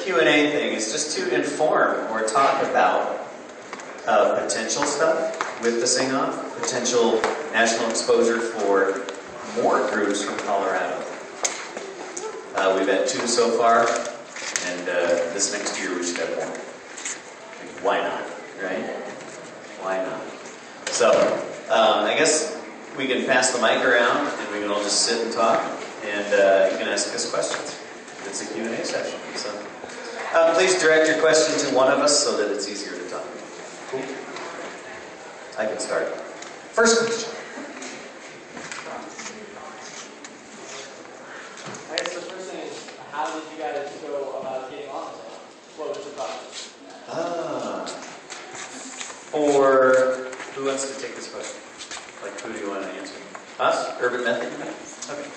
Q&A thing is just to inform or talk about potential stuff with the sing-off, potential national exposure for more groups from Colorado. We've had 2 so far, and this next year we should have more. Why not, right? Why not? So, I guess we can pass the mic around, and we can all just sit and talk, and you can ask us questions. It's a Q&A session. So, please direct your question to one of us so that it's easier to talk. Cool? I can start. First question. I guess the first thing is, how did you guys go about getting on it? What was the process? Who wants to take this question? Like, who do you want to answer? Us? Urban Method? Okay.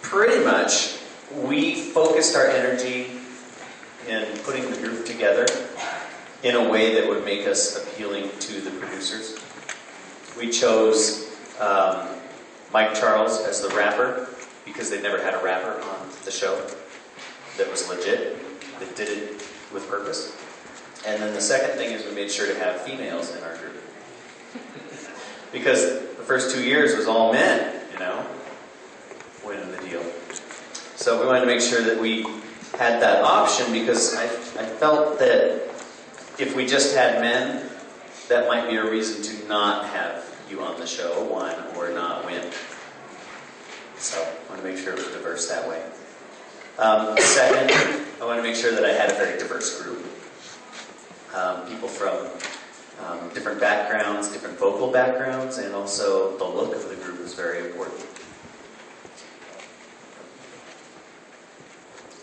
Pretty much, we focused our energy in putting the group together in a way that would make us appealing to the producers. We chose Mike Charles as the rapper because they never had a rapper on the show that was legit, that did it with purpose. And then the second thing is we made sure to have females in our group. Because the first 2 years was all men, winning the deal. So we wanted to make sure that we had that option because I felt that if we just had men, that might be a reason to not have you on the show, one, or not win. So I want to make sure it was diverse that way. Second, I want to make sure that I had a very diverse group. People from different backgrounds, different vocal backgrounds, and also the look of the group was very important.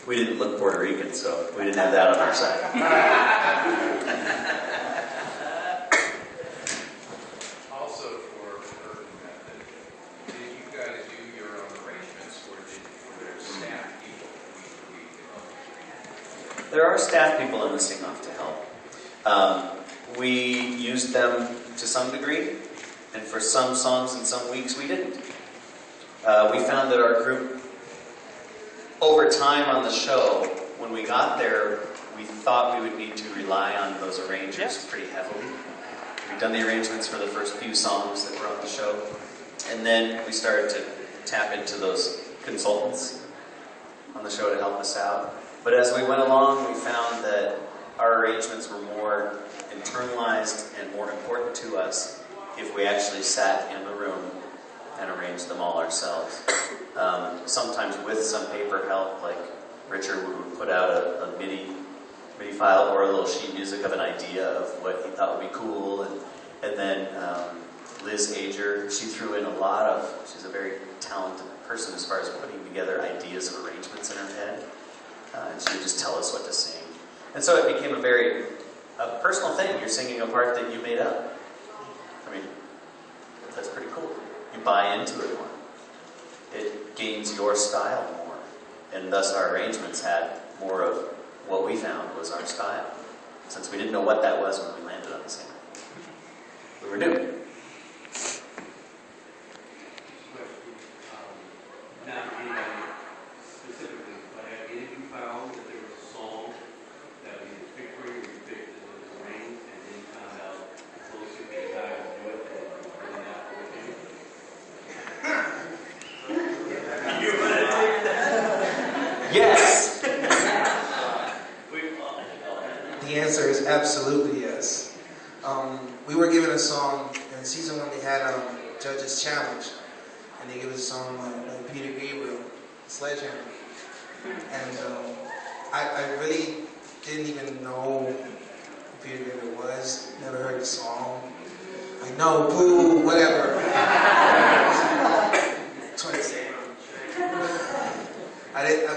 We didn't look Puerto Rican, so we didn't have that on our side. Also for Urban Method, did you guys do your own arrangements, or were there staff people week to week? There are staff people in the sing-off to help. We used them to some degree, and for some songs and some weeks we didn't. We found that our group, over time on the show, when we got there, we thought we would need to rely on those arrangers pretty heavily. We'd done the arrangements for the first few songs that were on the show, and then we started to tap into those consultants on the show to help us out. But as we went along, we found that our arrangements were more internalized and more important to us if we actually sat in the room and arranged them all ourselves. Sometimes with some paper help, like Richard would put out a MIDI file or a little sheet music of an idea of what he thought would be cool, and then Liz Ager, she threw in she's a very talented person as far as putting together ideas of arrangements in her head, and she would just tell us what to sing. And so it became a very personal thing. You're singing a part that you made up. I mean, that's pretty cool. You buy into it more. It gains your style more. And thus our arrangements had more of what we found was our style. Since we didn't know what that was when we landed on the singer. We were new. Not anybody specifically, but have any of you found that there was a song that we had picked for you, we picked as it was arranged, and then found out closer to the guy who knew it that it was really not working? You want to take that? Yes! The answer is absolutely yes. We were given a song in season 1. They had Judges Challenge, and they gave us a song like Peter Gabriel, Sledgehammer. And I really didn't even know who Peter Gabriel was. Never heard the song. Like, no, boo, whatever. 27.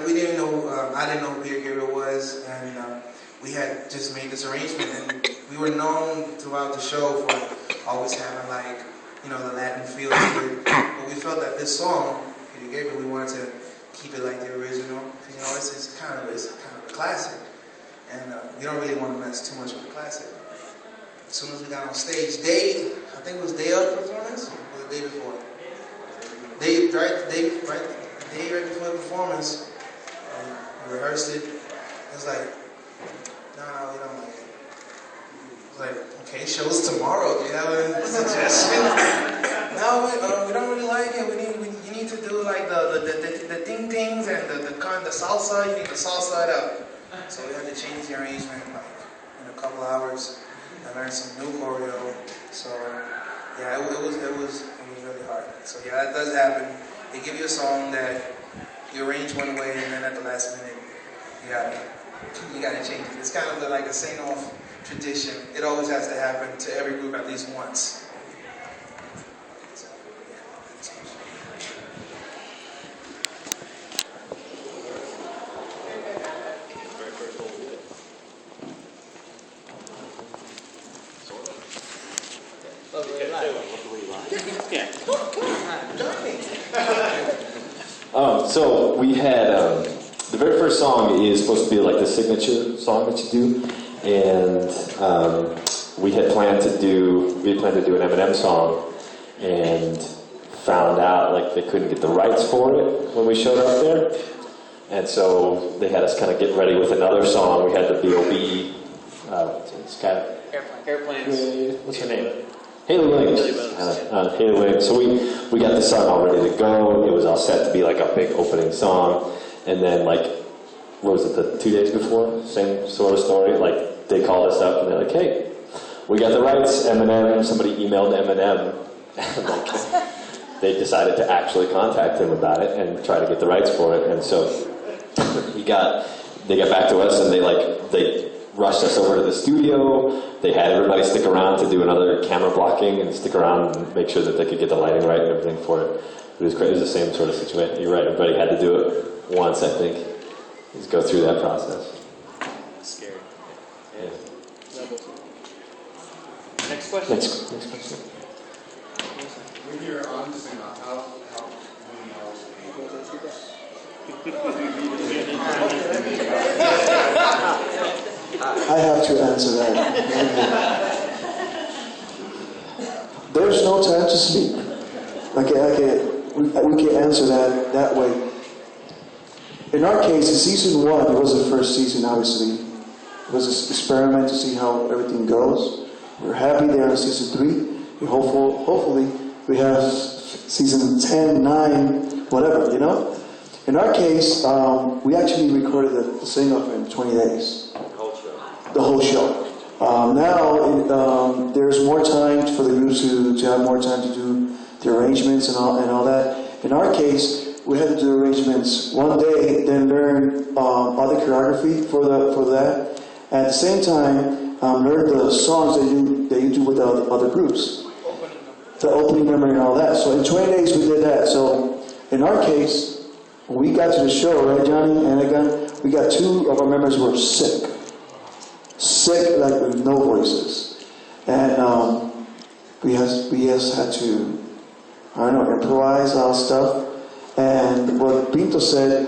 We didn't know. I didn't know who Peter Gabriel was, and we had just made this arrangement, and we were known throughout the show for always having the Latin feel to it. But we felt that this song, Peter Gabriel, we wanted to keep it like the original. It's kind of a classic, and we don't really want to mess too much with the classic. As soon as we got on stage, I think it was day of the performance, or the day before. Day, right? day right before the performance, we rehearsed it. It was like, no, we don't like it. It was like, okay, show's tomorrow. Do you have any suggestions? No, we don't really like it. You need to do like the ding-dings and the salsa. You need to salsa it up. So we had to change the arrangement like in a couple hours. I learned some new choreo. So yeah, it was really hard. So yeah, that does happen. They give you a song that you arrange one way, and then at the last minute, you gotta change it. It's kind of like a sing-off tradition. It always has to happen to every group at least once. So we had the very first song is supposed to be like the signature song that you do, and we had planned to do an Eminem song, and found out like they couldn't get the rights for it when we showed up there, and so they had us kind of get ready with another song. We had the B.O.B. Airplanes. What's her name? Haley Williams. Haley Williams. So we got the song all ready to go. It was all set to be like a big opening song. And then like, what was it, the 2 days before? Same sort of story. Like, they called us up and they're like, hey, we got the rights. Eminem, somebody emailed Eminem. And like, they decided to actually contact him about it and try to get the rights for it. And so they got back to us and they rushed us over to the studio. They had everybody stick around to do another camera blocking and stick around and make sure that they could get the lighting right and everything for it. It was great. It was the same sort of situation. You're right. Everybody had to do it once, I think. Just go through that process. Scary. Yeah. Next question. Next question. When you're on the singer, how many hours I have to answer that. There's no time to sleep. We can answer that way. In our case, in season 1, it was the first season, obviously. It was an experiment to see how everything goes. We're happy there in season 3. Hopefully, we have season 10, 9, whatever, you know? In our case, we actually recorded the sing-off in 20 days. The whole show. Now, there's more time for the groups to have more time to do the arrangements and all that. In our case, we had to do arrangements one day, then learn other choreography for that. At the same time, learn the songs that you do with the other groups. The opening number and all that. So in 20 days we did that. So in our case, when we got to the show, right, Johnny and again, we got 2 of our members who were sick, like with no voices, and we just had to, improvise our stuff. And what Pinto said,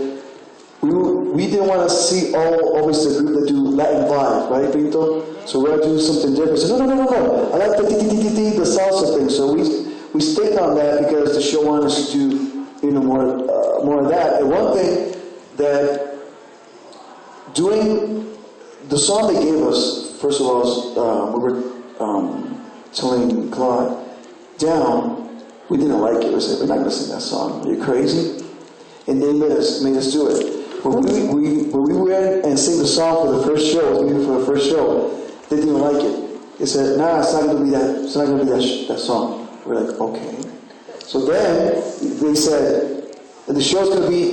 we didn't want to see always the group that do Latin vibe, right, Pinto? So we're gonna do something different. So no. I like the salsa thing. So we stayed on that because the show wanted us to do more of that. And one thing that doing the song they gave us, first of all, we were telling Claude, down, we didn't like it. We said, we're not going to sing that song. Are you crazy? And they made us do it. When we went and sang the song for the first show, they didn't like it. They said, nah, it's not going to be that. It's not going to be that song. We're like, okay. So then they said, the show's going to be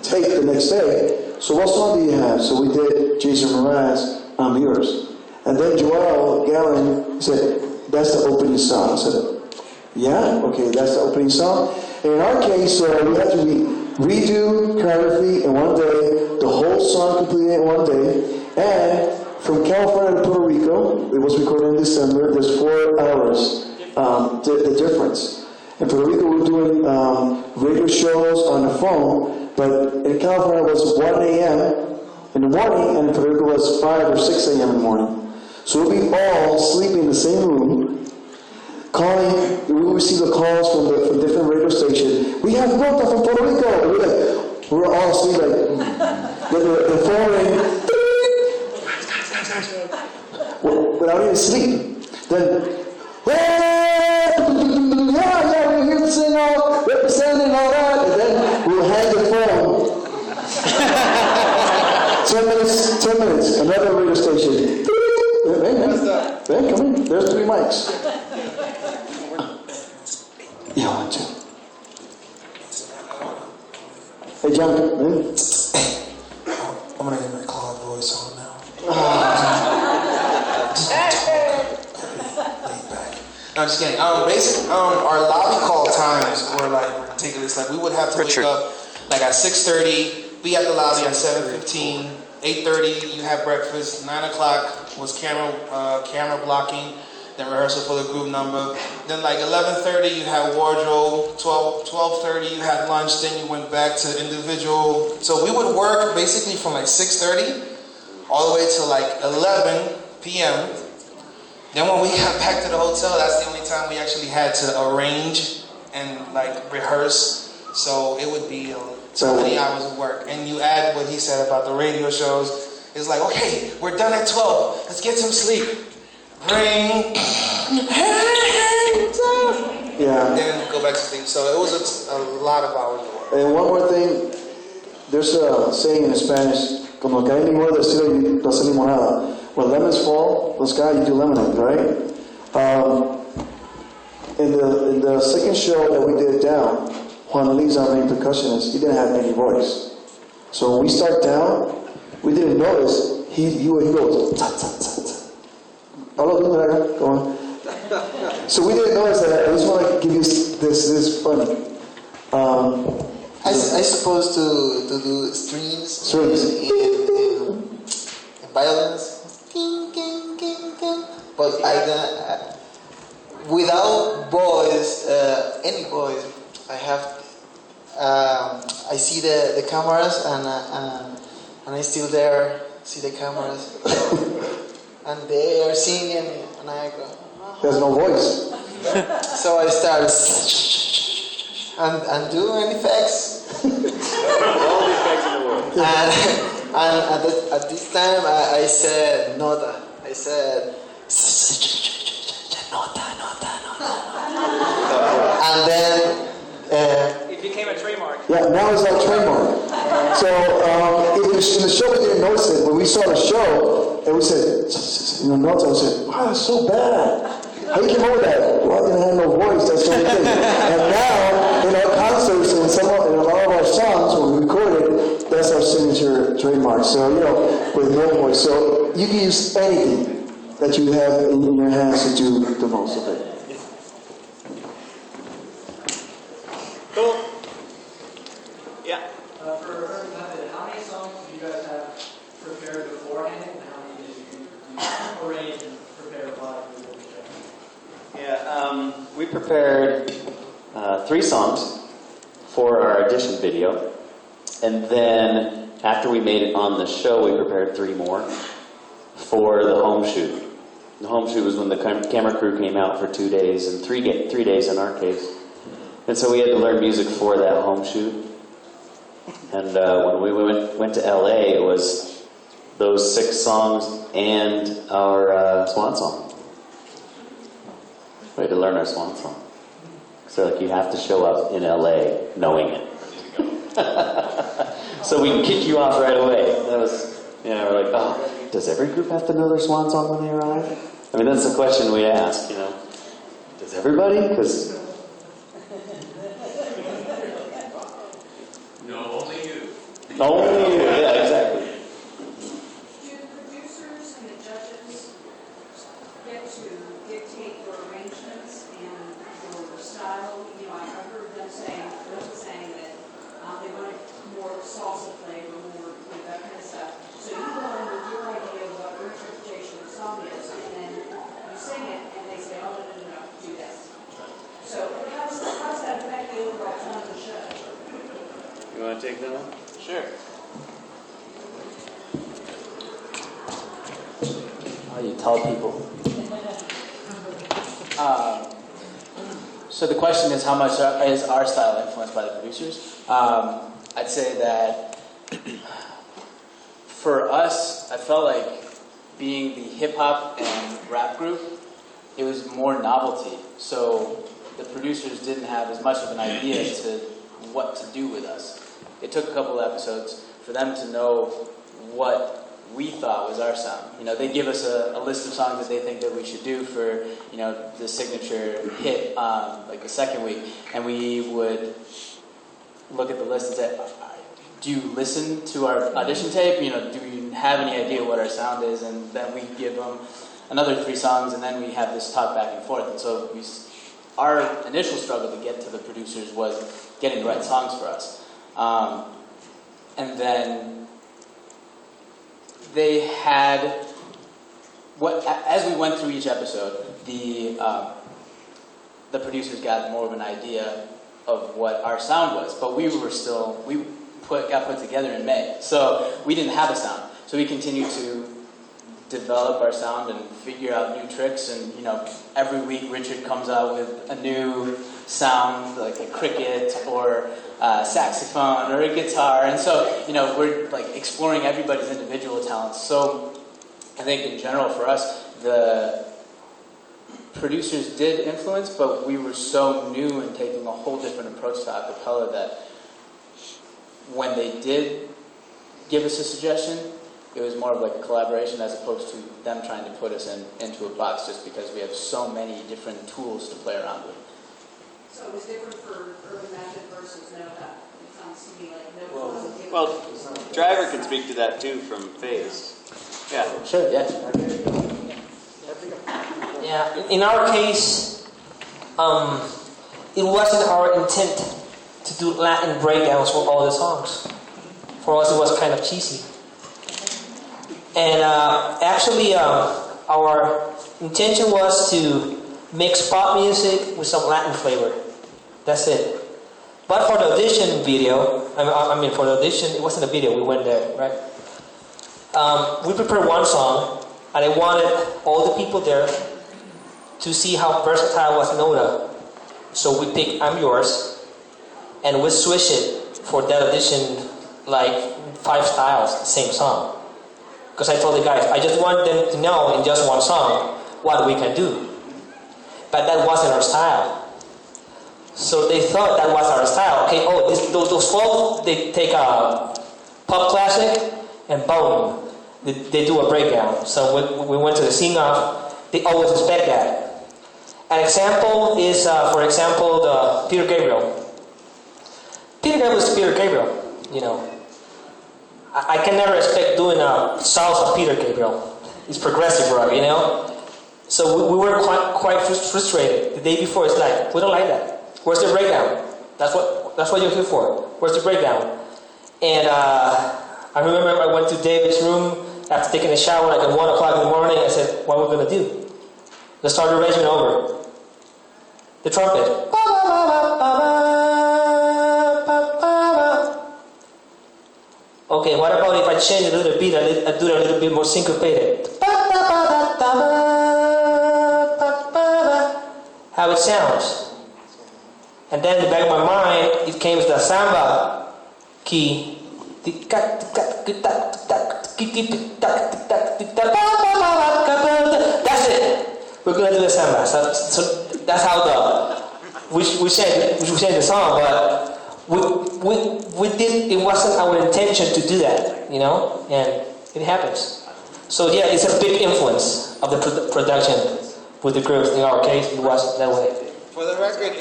taped the next day. So what song do you have? So we did Jason Mraz, I'm Yours. And then Joel Gallon said, that's the opening song. I said, yeah, okay, that's the opening song. And in our case, we had to redo choreography in one day, the whole song completed in one day. And from California to Puerto Rico, it was recorded in December, there's 4 hours, the difference. In Puerto Rico, we're doing radio shows on the phone, but in California it was 1 a.m. in the morning, and in Puerto Rico it was 5 or 6 a.m. in the morning. So we'll be all sleeping in the same room, calling. We will receive the calls from different radio stations. we have NOTA from Puerto Rico. And we're all asleep like, the phone ring. Without even sleep. Then, yeah, we're here to sing all, representing all that. And then we'll hang the phone. 10 minutes, another radio station. Hey, come in. There's 3 mics. Yeah, 1, 2. Hey, John, man. I'm gonna get my Claude voice on now. No, I'm just kidding. Basically, our lobby call times were like ridiculous. Like we would have to wake up like at 6:30, be at the lobby at 7:15. 8:30, you have breakfast. 9 o'clock was camera blocking, then rehearsal for the group number. Then like 11:30, you had wardrobe. 12:30, you had lunch. Then you went back to individual. So we would work basically from like 6:30 all the way to like 11 p.m. Then when we got back to the hotel, that's the only time we actually had to arrange and like rehearse. So it would be so many hours of work. And you add what he said about the radio shows. It's like, okay, we're done at 12. Let's get some sleep. Ring. Yeah. Then go back to sleep. So it was a lot of hours of work. And one more thing, there's a saying in Spanish, como que hay limón del cielo y no hace limonada. When lemons fall, the sky, you do lemonade, right? In the second show that we did down, Juan Lee's our main percussionist, he didn't have any voice. So when we start down, we didn't notice, he goes, ta, ta, ta, ta. Hello, go on. So we didn't notice that. I just want to give you this funny. I supposed to do strings in violins. But without voice, any voice, I have. I see the cameras and I still there see the cameras, and they are singing, and I go. There's no voice. So I start and do any effects. All the effects in the world. And at this time, I said NOTA. I said NOTA. And then it became a trademark. Yeah, now it's our trademark. So in the show, we didn't notice it. When we saw the show, and we said, NOTA, I said, wow, that's so bad. How you came over that? Well, I didn't have no voice, that's the only thing. And now, in our concerts and in a lot of our songs, when we record it, that's our signature trademark. So, with no voice. So you can use anything that you have in your hands to do the most of it. Cool. Yeah. For Urban Method, how many songs do you guys have prepared beforehand, and how many did you arrange and prepare live for the show? Yeah, we prepared 3 songs for our audition video, and then after we made it on the show, we prepared 3 more for the home shoot. The home shoot was when the camera crew came out for 2 days, and 3 days in our case. And so we had to learn music for that home shoot. And when we went to LA, it was those 6 songs and our swan song. We had to learn our swan song. So you have to show up in LA knowing it. So we can kick you off right away. That was, we're like, oh, does every group have to know their swan song when they arrive? I mean, that's the question we ask, Does everybody? Because... No, only you. Only you, yeah, exactly. Do the producers and the judges get to dictate your arrangements and your style? I heard them saying that they wanted more salsa flavor, more that kind of stuff. So you go in with your idea of what your interpretation of the song is, and then you sing it, and they say, oh, no, do this. So how does that affect the overall tone of the show? You want to take that one? Sure. Oh, you tell people. So the question is, how much is our style influenced by the producers? I'd say that for us, I felt like being the hip-hop and rap group, it was more novelty. So the producers didn't have as much of an idea to what to do with us. It took a couple of episodes for them to know what we thought was our sound. You know, they give us a list of songs that they think that we should do for, you know, the signature hit, like the second week, and we would look at the list and say, do you listen to our audition tape? You know, do you have any idea what our sound is? And then we give them another 3 songs, and then we have this talk back and forth. And so our initial struggle to get to the producers was getting the right songs for us. And then they had, as we went through each episode, the producers got more of an idea of what our sound was. But we got put together in May, so we didn't have a sound. So we continued to develop our sound and figure out new tricks. And you know, every week Richard comes out with a new sound, like a cricket or a saxophone or a guitar. And so, you know, we're like exploring everybody's individual talents. So I think in general for us, the producers did influence, but we were so new and taking a whole different approach to acapella that when they did give us a suggestion, it was more of like a collaboration as opposed to them trying to put us into a box, just because we have so many different tools to play around with. So it was different for Early Magic versus NOTA. It sounds to me like NOTA was a different. Well, Driver can speak to that too from Phase. Yeah. Sure, yeah. Yeah, in our case, it wasn't our intent to do Latin breakdowns for all the songs. For us, it was kind of cheesy. And actually, our intention was to mix pop music with some Latin flavor. That's it. But for the audition video, for the audition, it wasn't a video, we went there, right? We prepared one song, and I wanted all the people there to see how versatile was NOTA. So we picked I'm Yours, and we switched it for that audition like 5 styles, the same song. Because I told the guys, I just want them to know in just one song what we can do. But that wasn't our style. So they thought that was our style. Okay, those folks, they take a pop classic and boom, they do a breakdown. So we went to the sing-off, they always expect that. An example is, for example, the Peter Gabriel. Peter Gabriel is Peter Gabriel, you know. I can never expect doing a salsa Peter Gabriel. It's progressive rock, you know. So we were quite frustrated. The day before, it's like, we don't like that. Where's the breakdown? That's what you're here for. Where's the breakdown? And I remember I went to David's room after taking a shower like at 1 o'clock in the morning. I said, what are we going to do? Let's start the arrangement over. The trumpet. Okay, what about if I change a little bit, I do it a little bit more syncopated? How it sounds. And then in the back of my mind, it came to the samba key. That's it. We're gonna do the samba. So that's how we sang the song, but we did. It wasn't our intention to do that, you know, and it happens. So yeah, it's a big influence of the production with the groups. In our case, it was that way. For the record,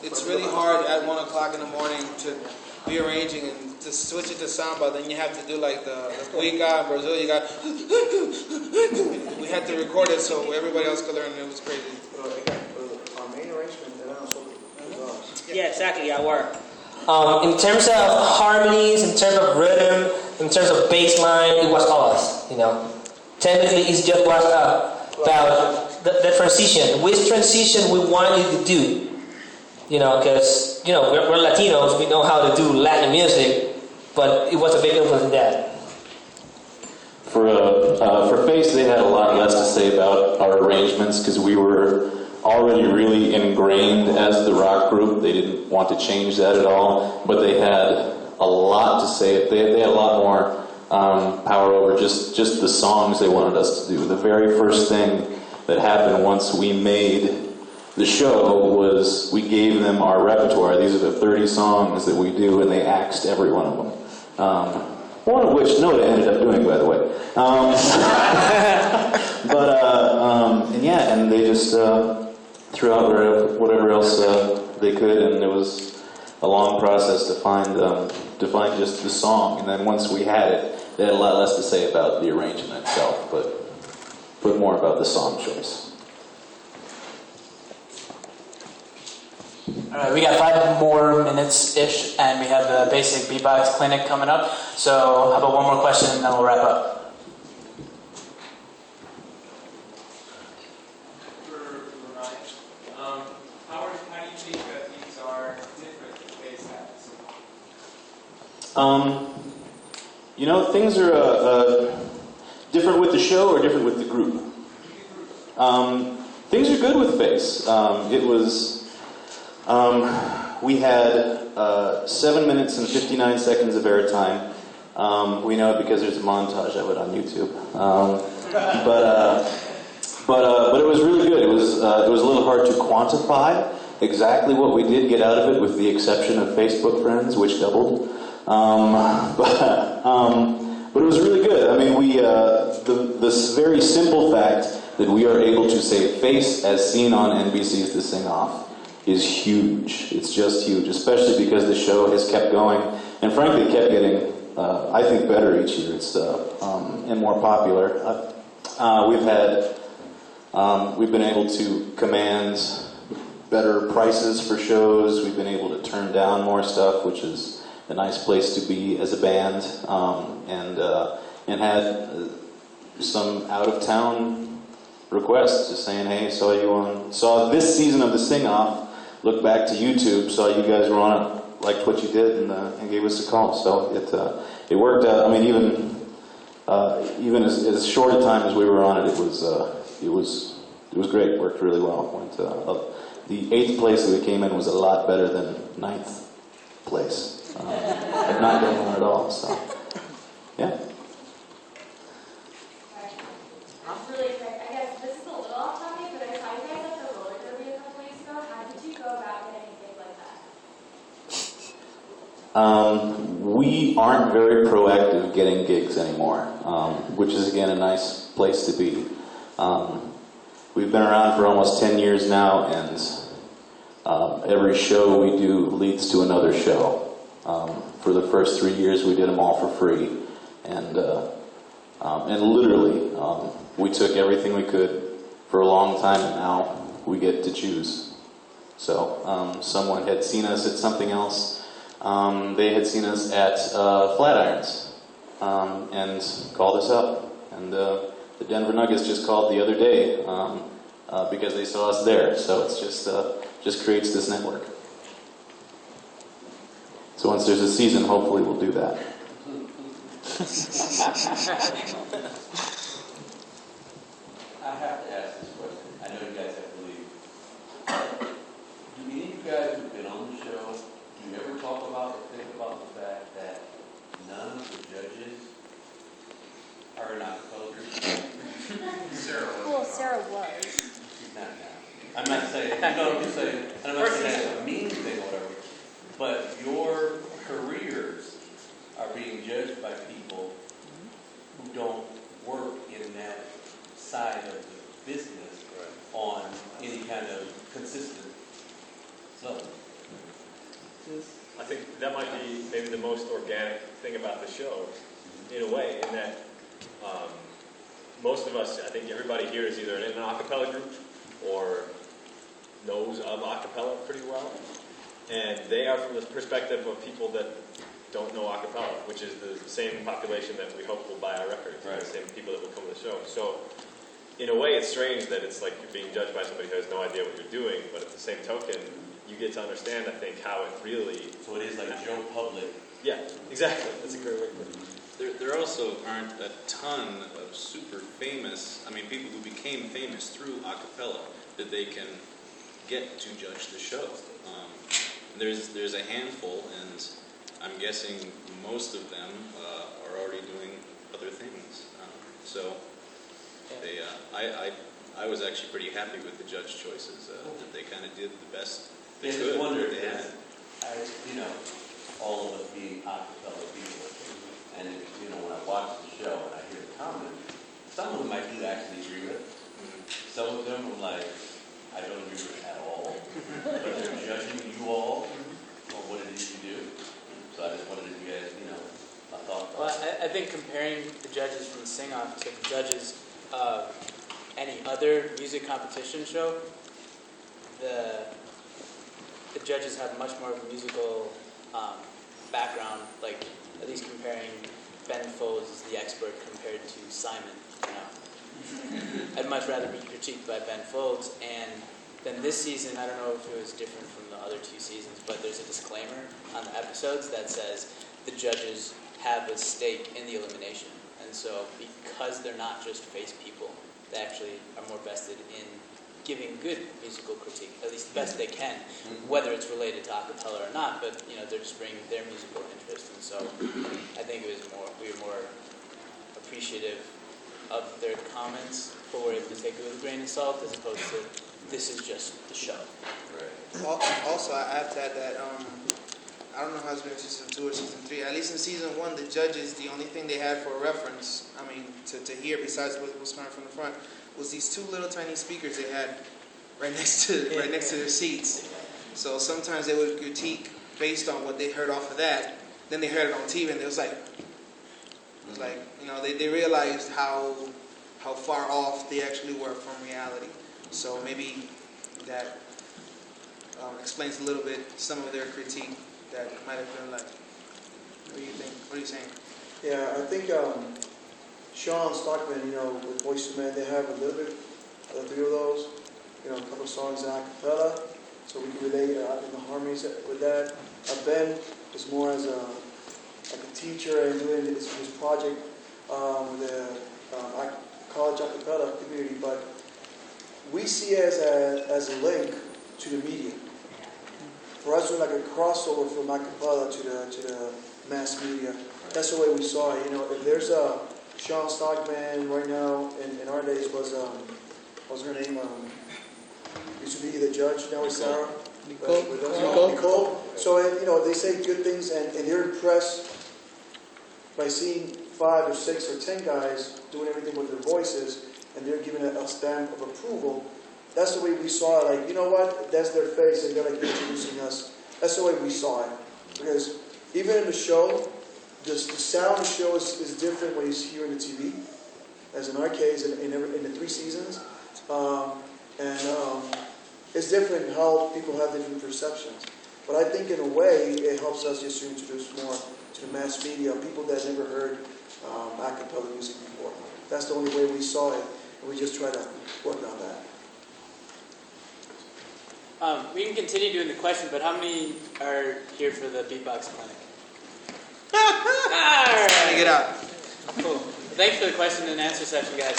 it's really hard at 1 o'clock in the morning to be arranging and to switch it to samba. Then you have to do like the Cuica in Brazil. You got. We had to record it so everybody else could learn. It was crazy. Our main arrangement, yeah, exactly. Yeah, work. In terms of harmonies, in terms of rhythm, in terms of bass line, it was us. You know, technically, it's just was about the transition. Which transition we wanted to do. You know, because you know we're Latinos, we know how to do Latin music, but it was a big influence in that. For Face, they had a lot less to say about our arrangements because we were already really ingrained as the rock group. They didn't want to change that at all, but they had a lot to say. They had a lot more power over just the songs they wanted us to do. The very first thing that happened once we made the show was we gave them our repertoire. These are the 30 songs that we do, and they axed every one of them. One of which NOTA ended up doing, by the way. And they just threw out whatever else they could, and it was a long process to find just the song. And then once we had it, they had a lot less to say about the arrangement itself, but more about the song choice. All right, we got 5 more minutes-ish, and we have the basic beatbox clinic coming up. So how about one more question, and then we'll wrap up. How do you think that these are different bass hats? Things are different with the show or different with the group. Things are good with bass. We had 7 minutes and 59 seconds of airtime. We know it because there's a montage of it on YouTube. But it was really good. It was a little hard to quantify exactly what we did get out of it, with the exception of Facebook friends, which doubled. But it was really good. I mean, the very simple fact that we are able to say face as seen on NBC's The Sing Off is huge. It's just huge, especially because the show has kept going and frankly kept getting, I think, better each year. It's and more popular. We've been able to command better prices for shows. We've been able to turn down more stuff, which is a nice place to be as a band, and had some out of town requests, just saying, hey, saw this season of the Sing Off, looked back to YouTube, saw you guys were on it, liked what you did, and gave us a call. So it worked out. I mean, even as short a time as we were on it, it was great. It worked really well. The 8th place that we came in was a lot better than 9th place. Not going on at all. So yeah. Really quick, I guess this is a little off topic, but I saw you guys at the roller derby a couple weeks ago. How did you go about getting a gig like that? We aren't very proactive getting gigs anymore, which is again a nice place to be. We've been around for almost 10 years now, and every show we do leads to another show. For the first 3 years, we did them all for free, and literally, we took everything we could for a long time, and now we get to choose. So, someone had seen us at something else. They had seen us at Flatirons, and called us up. And the Denver Nuggets just called the other day because they saw us there. So it's just creates this network. So once there's a season, hopefully we'll do that. I have to ask this question. I know you guys have to leave. Do any of you guys who've been on the show, do you ever talk about or think about the fact that none of the judges are not colors? Sarah was. She's not now. I'm not saying, you know what I'm saying? I'm not saying that's a mean thing or whatever. But your careers are being judged by people who don't work in that side of the business on any kind of consistent level. I think that might be maybe the most organic thing about the show, in a way, in that most of us, I think everybody here is either in an a cappella group or knows of a cappella pretty well. And they are from the perspective of people that don't know a cappella, which is the same population that we hope will buy our records, right. The same people that will come to the show. So, in a way, it's strange that it's like you're being judged by somebody who has no idea what you're doing, but at the same token, you get to understand, I think, how it really... So it is like Joe Public. Yeah, exactly. That's a great way to put it. There also aren't a ton of super famous, people who became famous through a cappella that they can get to judge the show. There's a handful, and I'm guessing most of them are already doing other things. So I was actually pretty happy with the judge choices. That they kind of did the best they could. I just wondered, Yeah. all of us being acapella people, and when I watch the show and I hear the comments, some of them I do actually agree with. Some of them are like, I don't agree with it at all, but they're judging you all on what it is you do. So I just wondered if you guys, a thought. Well, I think comparing the judges from the Sing-Off to the judges of any other music competition show, the judges have much more of a musical background, like at least comparing Ben Folds as the expert compared to Simon. I'd much rather be critiqued by Ben Folds, and then this season, I don't know if it was different from the other 2 seasons, but there's a disclaimer on the episodes that says the judges have a stake in the elimination. And so because they're not just face people, they actually are more vested in giving good musical critique, at least the best they can, whether it's related to a cappella or not, but they're just bringing their musical interest. And so I think we were more appreciative of their comments, but we're able to take it with a grain of salt as opposed to this is just the show. Right. Also, I have to add that I don't know how it's been in season 2 or season 3. At least in season 1, the judges, the only thing they had for a reference, to hear besides what was coming from the front, was these 2 little tiny speakers they had right next to their seats. So sometimes they would critique based on what they heard off of that. Then they heard it on TV, and it was like they realized how far off they actually were from reality. So maybe that explains a little bit some of their critique that might have been like. What do you think? What are you saying? Yeah, I think Sean Stockman, with Voice to Man, they have a little bit, the 3 of those, a couple of songs in a cappella, so we can relate in the harmonies with that. Ben is more as a teacher and doing his project with the college a cappella community, but we see it as a link to the media. For us, we're like a crossover from a cappella to the mass media. That's the way we saw it. If there's a Sean Stockman right now, in our days was what was her name? Used to be the judge. Now it's Sarah. Nicole. So they say good things, and they're impressed by seeing 5 or 6 or 10 guys doing everything with their voices, and they're giving it a stamp of approval. That's the way we saw it. Like, you know what? That's their face, and they're like introducing us. That's the way we saw it. Because even in the show, the sound of the show is different when you hear in the TV, as in our case, in the 3 seasons. It's different how people have different perceptions. But I think in a way, it helps us just to introduce more to the mass media, people that never heard a cappella music before. That's the only way we saw it, and we just try to work on that. We can continue doing the question, but how many are here for the beatbox clinic? Trying to get out. Cool. Thanks for the question and answer session, guys.